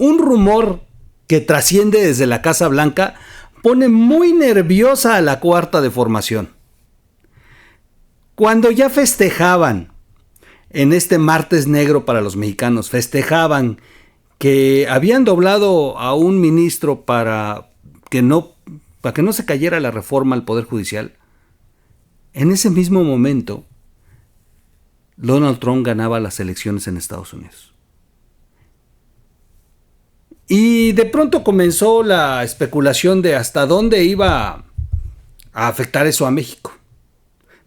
un rumor que trasciende desde la Casa Blanca pone muy nerviosa a la cuarta de formación. Cuando ya festejaban en este martes negro para los mexicanos, festejaban que habían doblado a un ministro para que no se cayera la reforma al Poder Judicial, en ese mismo momento Donald Trump ganaba las elecciones en Estados Unidos. Y de pronto comenzó la especulación de hasta dónde iba a afectar eso a México.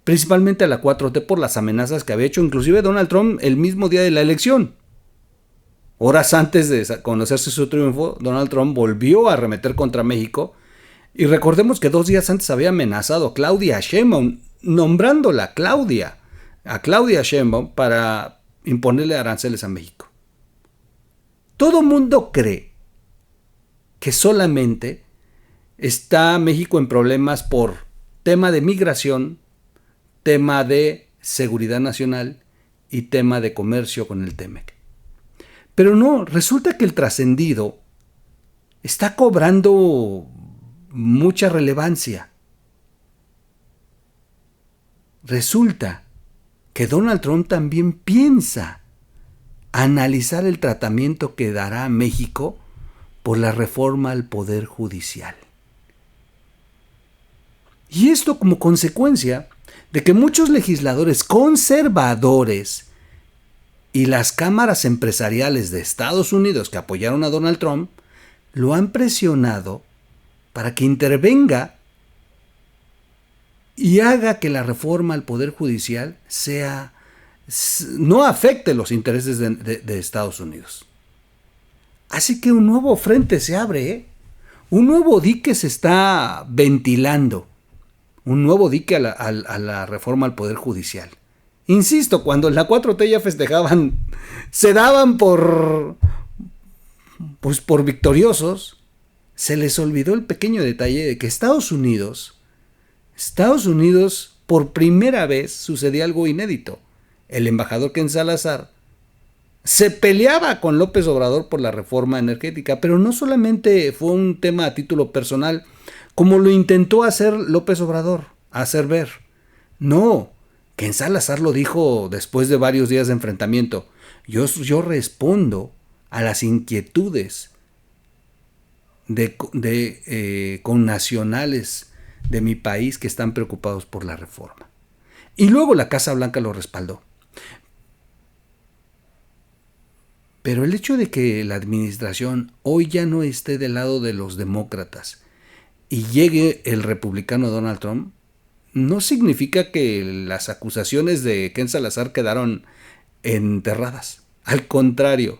Principalmente a la 4T por las amenazas que había hecho inclusive Donald Trump el mismo día de la elección. Horas antes de conocerse su triunfo, Donald Trump volvió a arremeter contra México. Y recordemos que 2 días antes había amenazado a Claudia Sheinbaum, nombrándola a Claudia Sheinbaum para imponerle aranceles a México. Todo mundo cree que solamente está México en problemas por tema de migración, tema de seguridad nacional y tema de comercio con el TEMEC. Pero no, resulta que el trascendido está cobrando mucha relevancia. Resulta que Donald Trump también piensa analizar el tratamiento que dará a México por la reforma al Poder Judicial. Y esto como consecuencia de que muchos legisladores conservadores y las cámaras empresariales de Estados Unidos que apoyaron a Donald Trump lo han presionado para que intervenga y haga que la reforma al Poder Judicial no afecte los intereses de Estados Unidos. Así que un nuevo frente se abre, un nuevo dique se está ventilando, un nuevo dique a la reforma al Poder Judicial. Insisto, cuando en la 4T ya festejaban, se daban por victoriosos, se les olvidó el pequeño detalle de que Estados Unidos, por primera vez sucedió algo inédito. El embajador Ken Salazar se peleaba con López Obrador por la reforma energética, pero no solamente fue un tema a título personal, como lo intentó hacer López Obrador, hacer ver. No, Ken Salazar lo dijo después de varios días de enfrentamiento. Yo respondo a las inquietudes de connacionales de mi país que están preocupados por la reforma. Y luego la Casa Blanca lo respaldó. Pero el hecho de que la administración hoy ya no esté del lado de los demócratas y llegue el republicano Donald Trump, no significa que las acusaciones de Ken Salazar quedaron enterradas. Al contrario,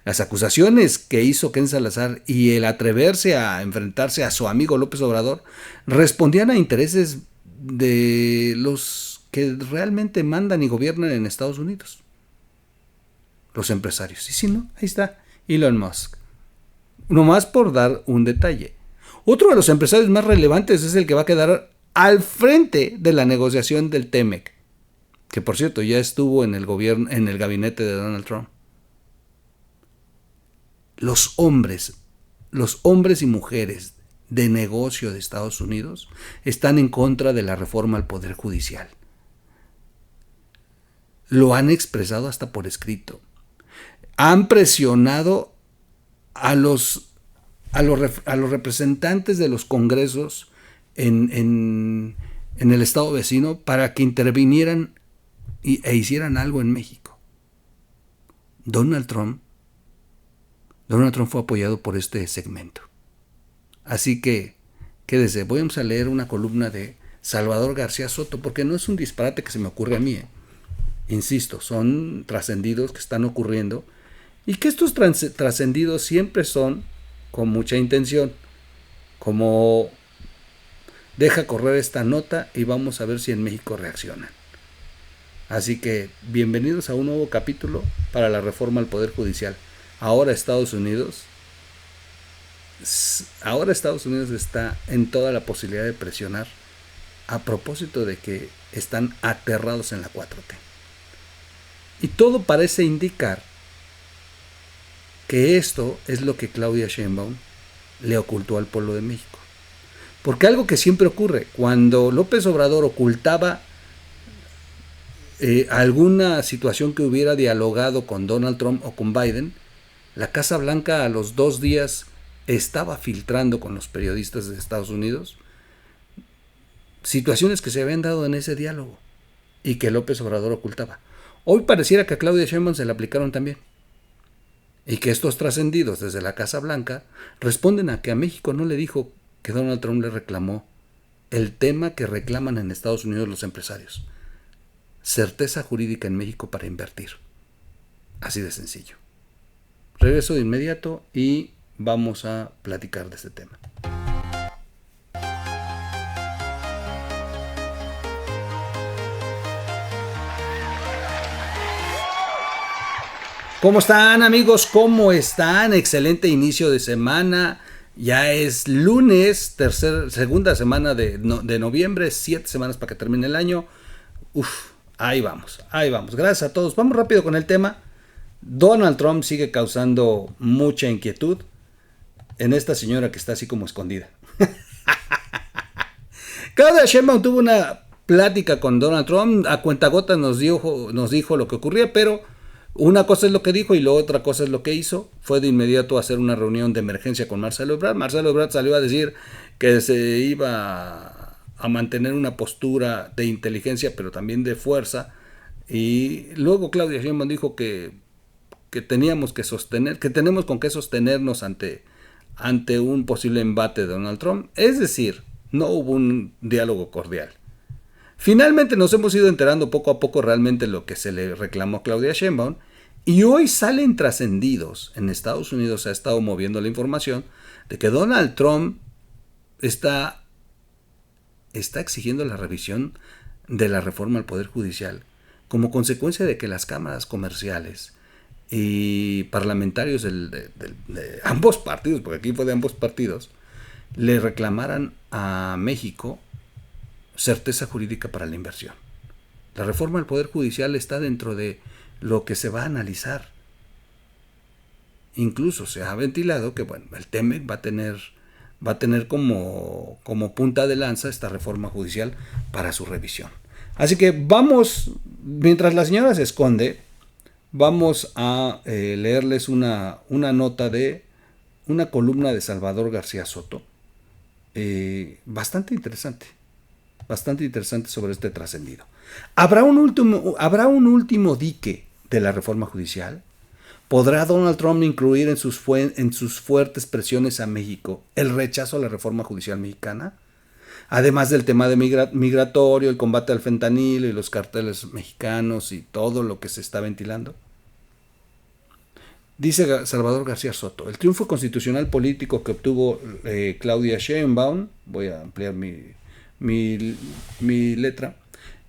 las acusaciones que hizo Ken Salazar y el atreverse a enfrentarse a su amigo López Obrador respondían a intereses de los que realmente mandan y gobiernan en Estados Unidos. Los empresarios. Y si no, ahí está Elon Musk. Nomás por dar un detalle. Otro de los empresarios más relevantes es el que va a quedar al frente de la negociación del TEMEC, que por cierto ya estuvo en el gabinete de Donald Trump. Los hombres y mujeres de negocio de Estados Unidos están en contra de la reforma al Poder Judicial. Lo han expresado hasta por escrito. Han presionado a los representantes de los congresos en el estado vecino para que intervinieran e hicieran algo en México. Donald Trump fue apoyado por este segmento. Así que, quédese, voy a leer una columna de Salvador García Soto, porque no es un disparate que se me ocurre a mí. Insisto, son trascendidos que están ocurriendo y que estos trascendidos siempre son con mucha intención, como deja correr esta nota y vamos a ver si en México reaccionan. Así que bienvenidos a un nuevo capítulo para la reforma al Poder Judicial. Ahora Estados Unidos está en toda la posibilidad de presionar a propósito de que están aterrados en la 4T. Y todo parece indicar que esto es lo que Claudia Sheinbaum le ocultó al pueblo de México. Porque algo que siempre ocurre, cuando López Obrador ocultaba alguna situación que hubiera dialogado con Donald Trump o con Biden, la Casa Blanca a los 2 días estaba filtrando con los periodistas de Estados Unidos situaciones que se habían dado en ese diálogo y que López Obrador ocultaba. Hoy pareciera que a Claudia Sheinbaum se le aplicaron también, y que estos trascendidos desde la Casa Blanca responden a que a México no le dijo que Donald Trump le reclamó el tema que reclaman en Estados Unidos los empresarios: certeza jurídica en México para invertir. Así de sencillo. Regreso de inmediato y vamos a platicar de este tema. ¿Cómo están, amigos? ¿Cómo están? Excelente inicio de semana. Ya es lunes, segunda semana de noviembre, 7 semanas para que termine el año. Ahí vamos. Gracias a todos. Vamos rápido con el tema. Donald Trump sigue causando mucha inquietud en esta señora que está así como escondida. Claudia Sheinbaum tuvo una plática con Donald Trump. A cuentagotas nos dijo lo que ocurría, pero una cosa es lo que dijo y la otra cosa es lo que hizo. Fue de inmediato a hacer una reunión de emergencia con Marcelo Ebrard. Marcelo Ebrard salió a decir que se iba a mantener una postura de inteligencia, pero también de fuerza. Y luego Claudia Sheinbaum dijo que teníamos que sostener, que tenemos con qué sostenernos ante un posible embate de Donald Trump. Es decir, no hubo un diálogo cordial. Finalmente nos hemos ido enterando poco a poco realmente lo que se le reclamó a Claudia Sheinbaum, y hoy salen trascendidos. En Estados Unidos se ha estado moviendo la información de que Donald Trump está exigiendo la revisión de la reforma al Poder Judicial como consecuencia de que las cámaras comerciales y parlamentarios de ambos partidos, porque aquí fue de ambos partidos, le reclamaran a México certeza jurídica para la inversión. La reforma del Poder Judicial está dentro de lo que se va a analizar. Incluso se ha ventilado que el TEMEC va a tener como punta de lanza esta reforma judicial para su revisión. Así que vamos, mientras la señora se esconde, vamos a leerles una nota de una columna de Salvador García Soto, bastante interesante sobre este trascendido. ¿Habrá un último dique de la reforma judicial? ¿Podrá Donald Trump incluir en sus fuertes presiones a México el rechazo a la reforma judicial mexicana? Además del tema de migratorio, el combate al fentanilo y los carteles mexicanos y todo lo que se está ventilando. Dice Salvador García Soto: el triunfo constitucional político que obtuvo Claudia Sheinbaum, voy a ampliar mi letra,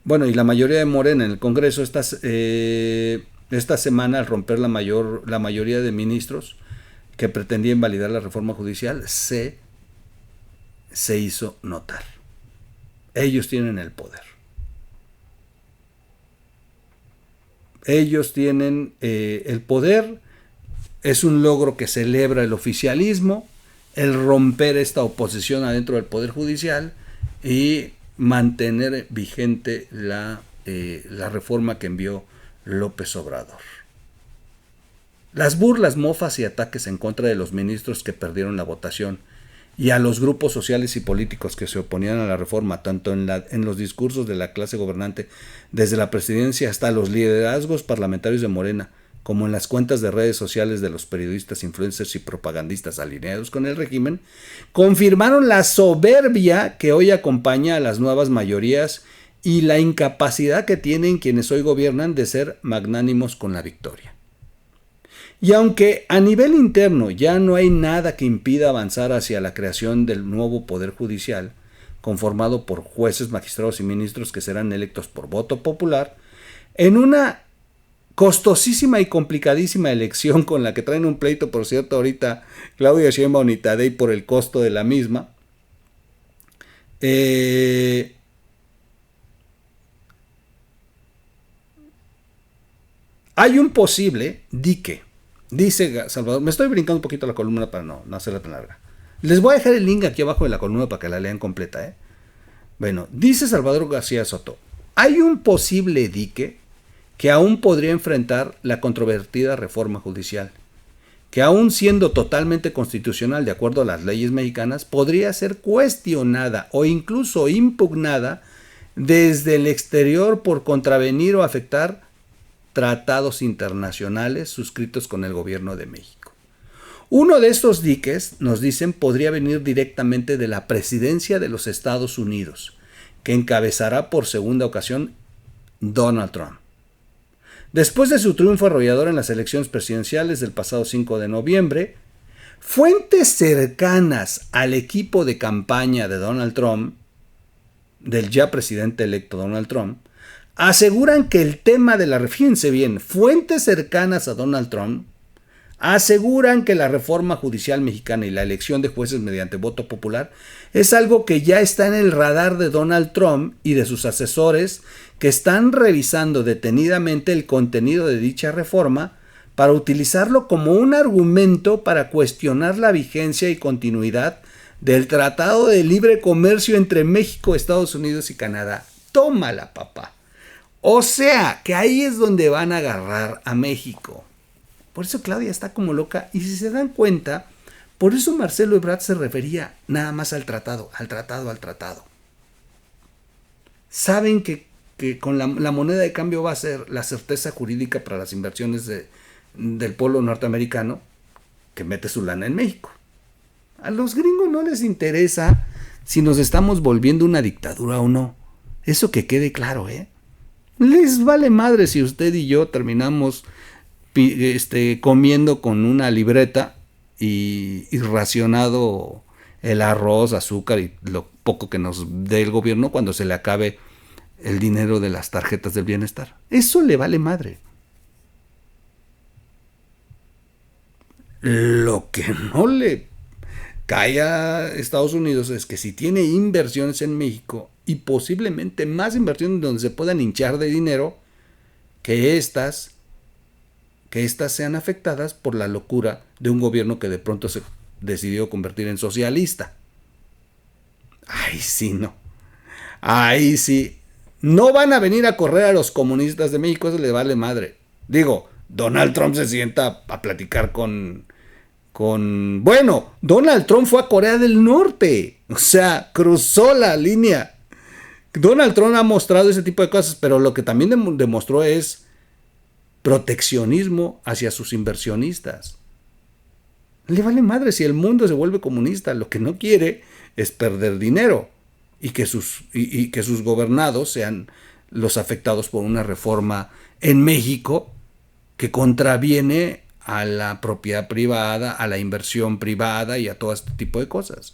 y la mayoría de Morena en el Congreso esta semana, al romper la mayoría de ministros que pretendían validar la reforma judicial, se hizo notar. Ellos tienen el poder. Ellos tienen el poder. Es un logro que celebra el oficialismo, el romper esta oposición adentro del Poder Judicial y mantener vigente la reforma que envió López Obrador. Las burlas, mofas y ataques en contra de los ministros que perdieron la votación y a los grupos sociales y políticos que se oponían a la reforma, tanto en los discursos de la clase gobernante, desde la presidencia hasta los liderazgos parlamentarios de Morena, como en las cuentas de redes sociales de los periodistas, influencers y propagandistas alineados con el régimen, confirmaron la soberbia que hoy acompaña a las nuevas mayorías y la incapacidad que tienen quienes hoy gobiernan de ser magnánimos con la victoria. Y aunque a nivel interno ya no hay nada que impida avanzar hacia la creación del nuevo Poder Judicial, conformado por jueces, magistrados y ministros que serán electos por voto popular, en una costosísima y complicadísima elección con la que traen un pleito, por cierto, ahorita Claudia Sheinbaum y Tadei por el costo de la misma. Hay un posible dique Dice Salvador, me estoy brincando un poquito la columna para no hacerla tan larga. Les voy a dejar el link aquí abajo de la columna para que la lean completa, ¿eh? Bueno, dice Salvador García Soto, hay un posible dique que aún podría enfrentar la controvertida reforma judicial, que aún siendo totalmente constitucional de acuerdo a las leyes mexicanas, podría ser cuestionada o incluso impugnada desde el exterior por contravenir o afectar tratados internacionales suscritos con el gobierno de México. Uno de estos diques, nos dicen, podría venir directamente de la presidencia de los Estados Unidos, que encabezará por segunda ocasión Donald Trump. Después de su triunfo arrollador en las elecciones presidenciales del pasado 5 de noviembre, fuentes cercanas al equipo de campaña de Donald Trump, del ya presidente electo Donald Trump, aseguran que el tema de la... Fíjense bien, fuentes cercanas a Donald Trump aseguran que la reforma judicial mexicana y la elección de jueces mediante voto popular es algo que ya está en el radar de Donald Trump y de sus asesores, que están revisando detenidamente el contenido de dicha reforma para utilizarlo como un argumento para cuestionar la vigencia y continuidad del Tratado de Libre Comercio entre México, Estados Unidos y Canadá. Tómala, papá. O sea, que ahí es donde van a agarrar a México. Por eso Claudia está como loca. Y si se dan cuenta, por eso Marcelo Ebrard se refería nada más al tratado. Saben que con la moneda de cambio va a ser la certeza jurídica para las inversiones del pueblo norteamericano que mete su lana en México. A los gringos no les interesa si nos estamos volviendo una dictadura o no. Eso que quede claro, ¿eh? Les vale madre si usted y yo terminamos comiendo con una libreta y racionado el arroz, azúcar y lo poco que nos dé el gobierno cuando se le acabe el dinero de las tarjetas del bienestar. Eso le vale madre. Lo que no le cae a Estados Unidos es que si tiene inversiones en México y posiblemente más inversiones donde se puedan hinchar de dinero, que estas sean afectadas por la locura de un gobierno que de pronto se decidió convertir en socialista. Ay, sí, no. Ay, sí. No van a venir a correr a los comunistas de México, eso les vale madre. Digo, Donald Trump se sienta a platicar Bueno, Donald Trump fue a Corea del Norte. O sea, cruzó la línea. Donald Trump ha mostrado ese tipo de cosas, pero lo que también demostró es proteccionismo hacia sus inversionistas. Le vale madre si el mundo se vuelve comunista. Lo que no quiere es perder dinero y que sus gobernados sean los afectados por una reforma en México que contraviene a la propiedad privada, a la inversión privada y a todo este tipo de cosas.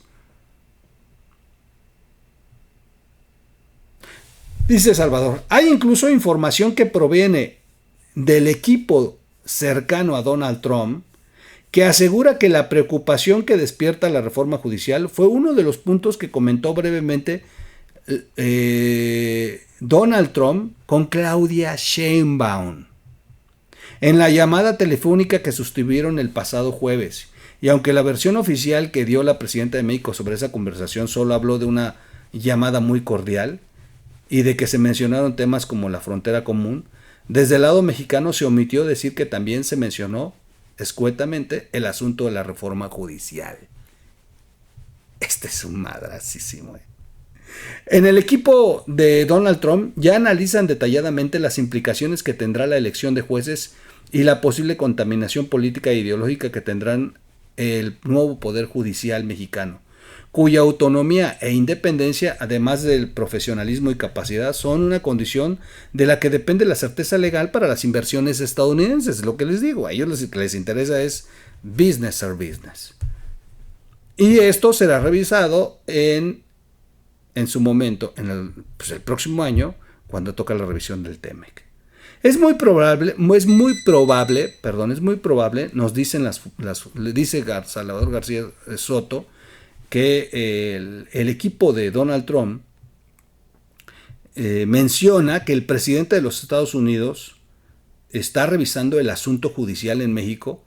Dice Salvador, hay incluso información que proviene del equipo cercano a Donald Trump que asegura que la preocupación que despierta la reforma judicial fue uno de los puntos que comentó brevemente Donald Trump con Claudia Sheinbaum en la llamada telefónica que sostuvieron el pasado jueves. Y aunque la versión oficial que dio la presidenta de México sobre esa conversación solo habló de una llamada muy cordial y de que se mencionaron temas como la frontera común, desde el lado mexicano se omitió decir que también se mencionó escuetamente el asunto de la reforma judicial. Este es un madrasísimo. En el equipo de Donald Trump ya analizan detalladamente las implicaciones que tendrá la elección de jueces y la posible contaminación política e ideológica que tendrán el nuevo poder judicial mexicano, cuya autonomía e independencia, además del profesionalismo y capacidad, son una condición de la que depende la certeza legal para las inversiones estadounidenses. Lo que les digo, a ellos les interesa es business or business. Y esto será revisado en su momento, el próximo año, cuando toca la revisión del TEMEC. Es muy probable, nos dicen le dice Salvador García Soto, que el equipo de Donald Trump menciona que el presidente de los Estados Unidos está revisando el asunto judicial en México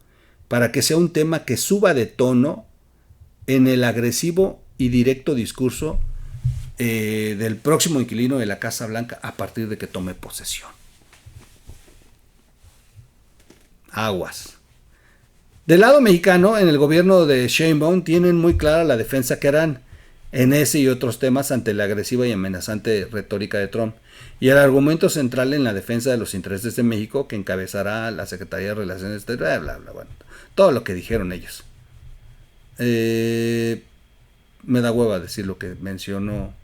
para que sea un tema que suba de tono en el agresivo y directo discurso del próximo inquilino de la Casa Blanca a partir de que tome posesión. Aguas. Del lado mexicano, en el gobierno de Sheinbaum tienen muy clara la defensa que harán en ese y otros temas ante la agresiva y amenazante retórica de Trump, y el argumento central en la defensa de los intereses de México que encabezará la Secretaría de Relaciones Exteriores, bla, bla, bla, bueno, todo lo que dijeron ellos. Me da hueva decir lo que mencionó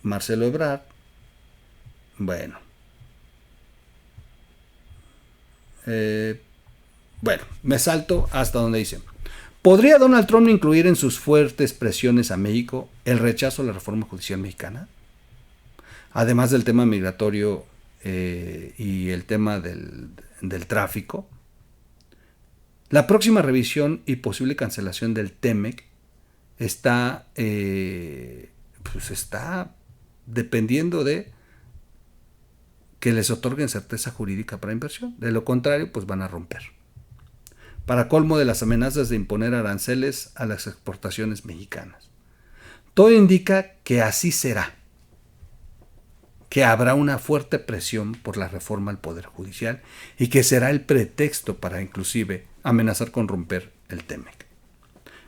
Marcelo Ebrard. Bueno. Bueno, me salto hasta donde dicen. ¿Podría Donald Trump incluir en sus fuertes presiones a México el rechazo a la reforma judicial mexicana? Además del tema migratorio y el tema del tráfico. La próxima revisión y posible cancelación del TEMEC está dependiendo de que les otorguen certeza jurídica para inversión. De lo contrario, pues van a romper. Para colmo de las amenazas de imponer aranceles a las exportaciones mexicanas. Todo indica que así será, que habrá una fuerte presión por la reforma al Poder Judicial y que será el pretexto para inclusive amenazar con romper el TEMEC.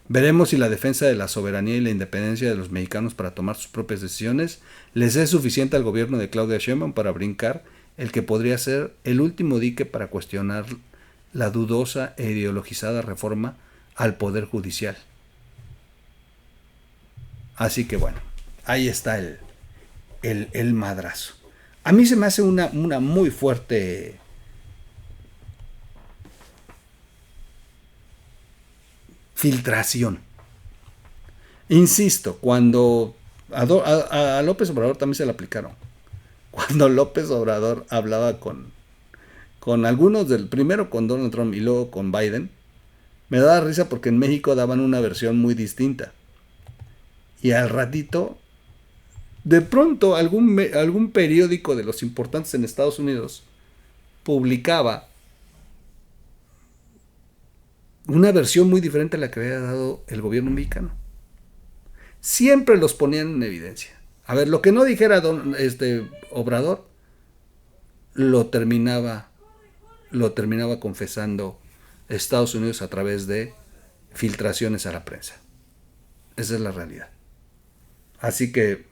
Veremos si la defensa de la soberanía y la independencia de los mexicanos para tomar sus propias decisiones les es suficiente al gobierno de Claudia Sheinbaum para brincar el que podría ser el último dique para cuestionar la dudosa e ideologizada reforma al Poder Judicial. Así que bueno, ahí está el madrazo. A mí se me hace una muy fuerte filtración. Insisto, cuando a López Obrador también se le aplicaron. Cuando López Obrador hablaba con algunos primero con Donald Trump y luego con Biden, me daba risa porque en México daban una versión muy distinta. Y al ratito, de pronto algún periódico de los importantes en Estados Unidos publicaba una versión muy diferente a la que había dado el gobierno mexicano. Siempre los ponían en evidencia. A ver, lo que no dijera Obrador, lo terminaba confesando Estados Unidos a través de filtraciones a la prensa. Esa es la realidad. Así que,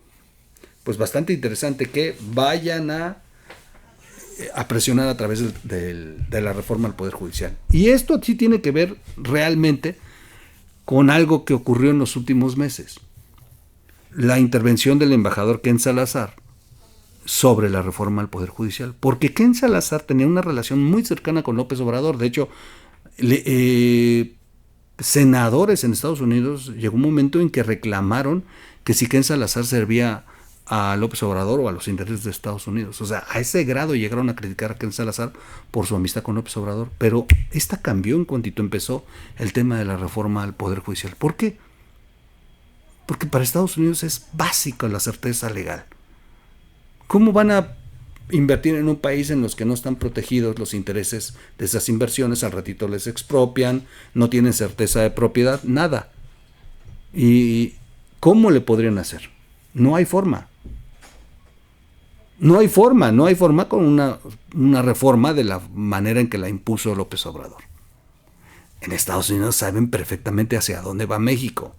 pues bastante interesante que vayan a presionar a través de la reforma al Poder Judicial. Y esto sí tiene que ver realmente con algo que ocurrió en los últimos meses. La intervención del embajador Ken Salazar sobre la reforma al Poder Judicial. Porque Ken Salazar tenía una relación muy cercana con López Obrador. De hecho, senadores en Estados Unidos llegó un momento en que reclamaron que si Ken Salazar servía a López Obrador o a los intereses de Estados Unidos. O sea, a ese grado llegaron a criticar a Ken Salazar por su amistad con López Obrador. Pero esta cambió en cuantito empezó el tema de la reforma al Poder Judicial. ¿Por qué? Porque para Estados Unidos es básica la certeza legal. ¿Cómo van a invertir en un país en los que no están protegidos los intereses de esas inversiones? Al ratito les expropian, no tienen certeza de propiedad, nada. ¿Y cómo le podrían hacer? No hay forma. No hay forma con una reforma de la manera en que la impuso López Obrador. En Estados Unidos saben perfectamente hacia dónde va México.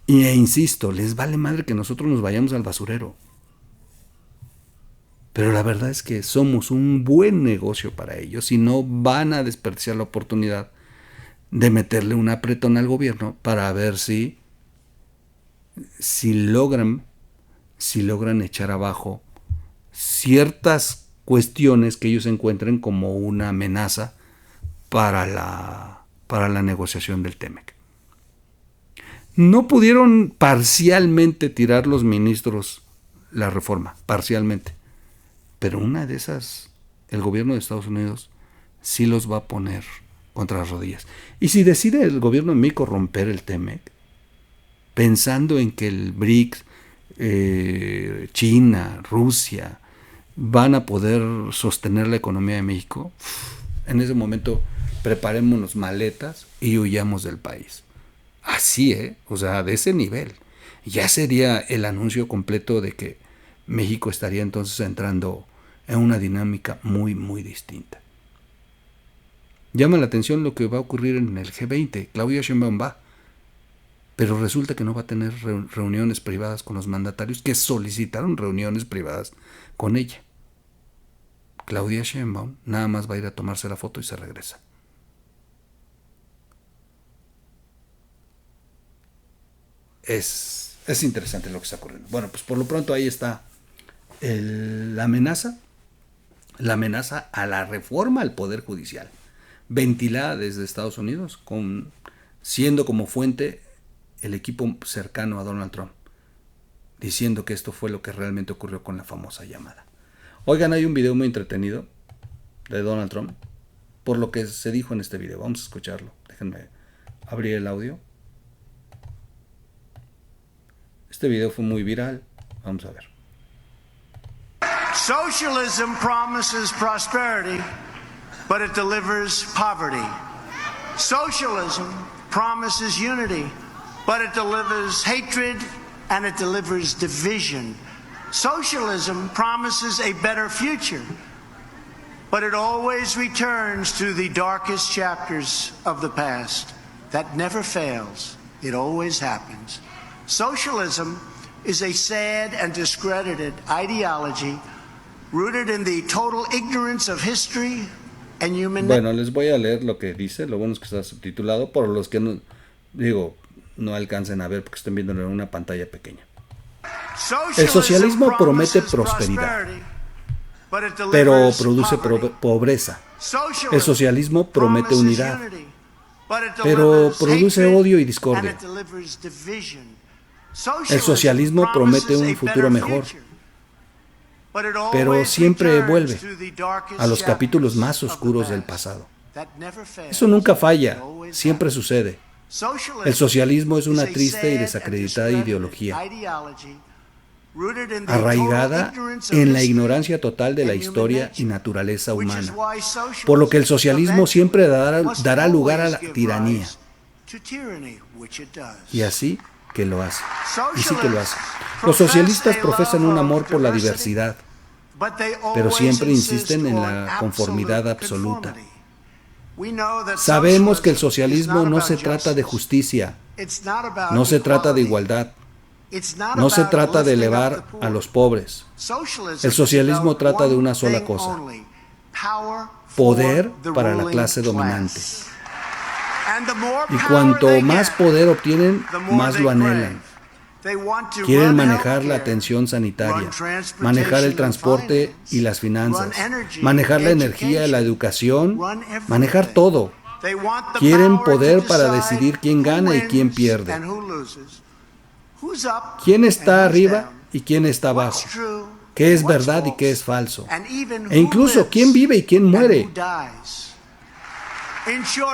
E insisto, les vale madre que nosotros nos vayamos al basurero. Pero la verdad es que somos un buen negocio para ellos y no van a desperdiciar la oportunidad de meterle un apretón al gobierno para ver si logran echar abajo ciertas cuestiones que ellos encuentren como una amenaza para la negociación del TEMEC. No pudieron parcialmente tirar los ministros la reforma, parcialmente. Pero una de esas, el gobierno de Estados Unidos sí los va a poner contra las rodillas. Y si decide el gobierno de México romper el TEMEC, pensando en que el BRICS, China, Rusia, van a poder sostener la economía de México, en ese momento preparémonos maletas y huyamos del país. Así, o sea, de ese nivel. Ya sería el anuncio completo de que México estaría entonces entrando en una dinámica muy, muy distinta. Llama la atención lo que va a ocurrir en el G20. Claudia Sheinbaum va, pero resulta que no va a tener reuniones privadas con los mandatarios que solicitaron reuniones privadas con ella. Claudia Sheinbaum nada más va a ir a tomarse la foto y se regresa. Es interesante lo que está ocurriendo. Bueno, pues por lo pronto ahí está la amenaza a la reforma al Poder Judicial, ventilada desde Estados Unidos, siendo como fuente el equipo cercano a Donald Trump, diciendo que esto fue lo que realmente ocurrió con la famosa llamada. Oigan, hay un video muy entretenido de Donald Trump, por lo que se dijo en este video. Vamos a escucharlo. Déjenme abrir el audio. Este video fue muy viral. Vamos a ver. Socialism promises prosperity, but it delivers poverty. Socialism promises unity, but it delivers hatred and it delivers division. Socialism promises a better future, but it always returns to the darkest chapters of the past. That never fails. It always happens. Socialism is a sad and discredited ideology rooted in the total ignorance of history and human nature. Bueno, les voy a leer lo que dice. Lo bueno es que está subtitulado, por los que no alcancen a ver porque estén viéndolo en una pantalla pequeña. El socialismo promete prosperidad, pero produce pobreza. El socialismo promete unidad, pero produce odio y discordia. El socialismo promete un futuro mejor, pero siempre vuelve a los capítulos más oscuros del pasado. Eso nunca falla, siempre sucede. El socialismo es una triste y desacreditada ideología, arraigada en la ignorancia total de la historia y naturaleza humana, por lo que el socialismo siempre dará lugar a la tiranía. Y así que lo hace. Y sí que lo hace. Los socialistas profesan un amor por la diversidad, pero siempre insisten en la conformidad absoluta. Sabemos que el socialismo no se trata de justicia, no se trata de igualdad, no se trata de elevar a los pobres. El socialismo trata de una sola cosa: poder para la clase dominante. Y cuanto más poder obtienen, más lo anhelan. Quieren manejar la atención sanitaria, manejar el transporte y las finanzas, manejar la energía y la educación, manejar todo. Quieren poder para decidir quién gana y quién pierde, quién está arriba y quién está abajo, qué es verdad y qué es falso, e incluso quién vive y quién muere.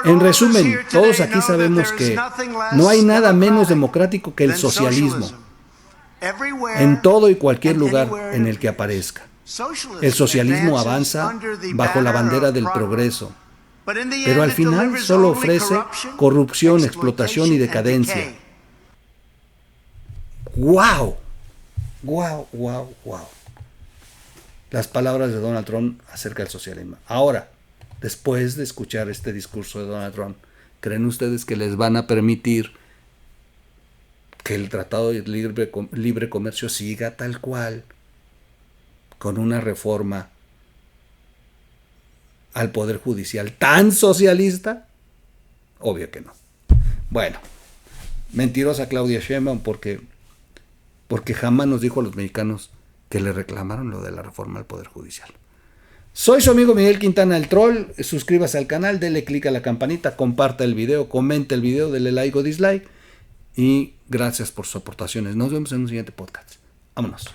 En resumen, todos aquí sabemos que no hay nada menos democrático que el socialismo, en todo y cualquier lugar en el que aparezca. El socialismo avanza bajo la bandera del progreso, pero al final solo ofrece corrupción, explotación y decadencia. ¡Wow! ¡Wow, wow, wow! Las palabras de Donald Trump acerca del socialismo. Ahora, después de escuchar este discurso de Donald Trump, ¿creen ustedes que les van a permitir que el Tratado de Libre Comercio siga tal cual, con una reforma al Poder Judicial tan socialista? Obvio que no. Bueno, mentirosa Claudia Sheinbaum, porque jamás nos dijo a los mexicanos que le reclamaron lo de la reforma al Poder Judicial. Soy su amigo Miguel Quintana, el Troll. Suscríbase al canal, dele click a la campanita, comparta el video, comente el video, dele like o dislike. Y gracias por sus aportaciones. Nos vemos en un siguiente podcast. Vámonos.